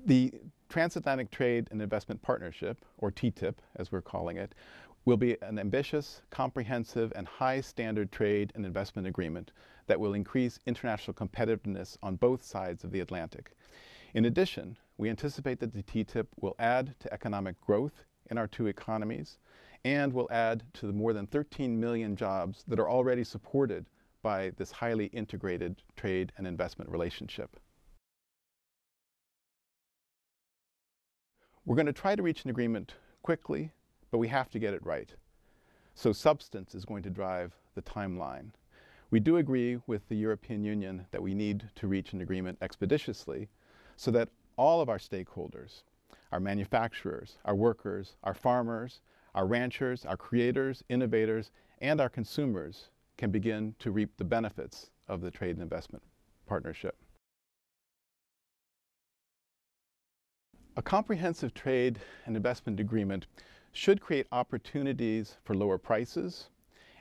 The Transatlantic Trade and Investment Partnership, or TTIP as we're calling it, will be an ambitious, comprehensive, and high-standard trade and investment agreement that will increase international competitiveness on both sides of the Atlantic. In addition, we anticipate that the TTIP will add to economic growth in our two economies and will add to the more than 13 million jobs that are already supported by this highly integrated trade and investment relationship. We're going to try to reach an agreement quickly, but we have to get it right. So substance is going to drive the timeline. We do agree with the European Union that we need to reach an agreement expeditiously so that all of our stakeholders, our manufacturers, our workers, our farmers, our ranchers, our creators, innovators, and our consumers can begin to reap the benefits of the trade and investment partnership. A comprehensive trade and investment agreement should create opportunities for lower prices,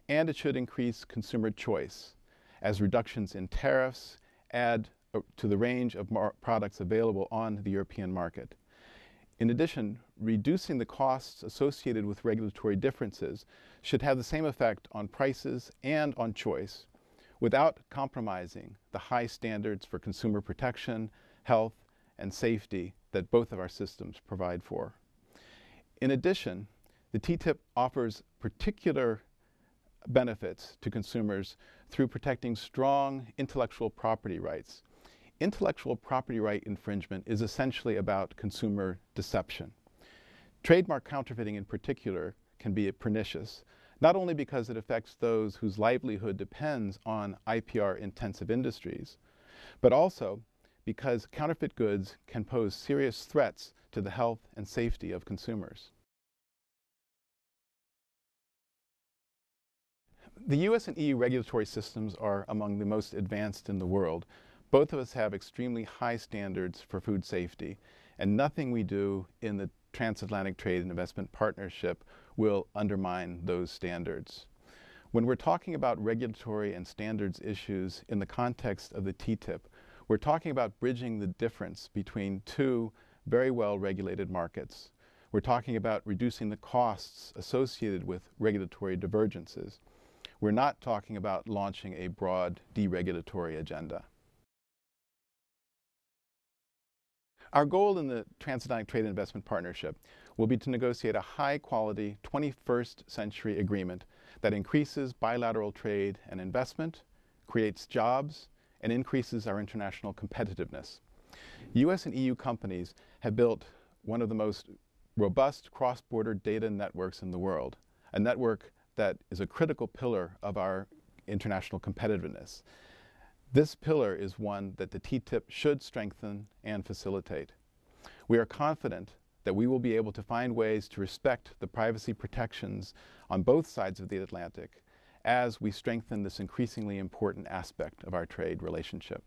and it should increase consumer choice, as reductions in tariffs add to the range of products available on the European market. In addition, reducing the costs associated with regulatory differences should have the same effect on prices and on choice, without compromising the high standards for consumer protection, health, and safety that both of our systems provide for. In addition, the TTIP offers particular benefits to consumers through protecting strong intellectual property rights. Intellectual property right infringement is essentially about consumer deception. Trademark counterfeiting in particular can be pernicious, not only because it affects those whose livelihood depends on IPR-intensive industries, but also because counterfeit goods can pose serious threats to the health and safety of consumers. The US and EU regulatory systems are among the most advanced in the world. Both of us have extremely high standards for food safety, and nothing we do in the Transatlantic Trade and Investment Partnership will undermine those standards. When we're talking about regulatory and standards issues in the context of the TTIP, we're talking about bridging the difference between two very well-regulated markets. We're talking about reducing the costs associated with regulatory divergences. We're not talking about launching a broad deregulatory agenda. Our goal in the Transatlantic Trade and Investment Partnership will be to negotiate a high-quality 21st century agreement that increases bilateral trade and investment, creates jobs, and increases our international competitiveness. US and EU companies have built one of the most robust cross-border data networks in the world, a network that is a critical pillar of our international competitiveness. This pillar is one that the TTIP should strengthen and facilitate. We are confident that we will be able to find ways to respect the privacy protections on both sides of the Atlantic as we strengthen this increasingly important aspect of our trade relationship.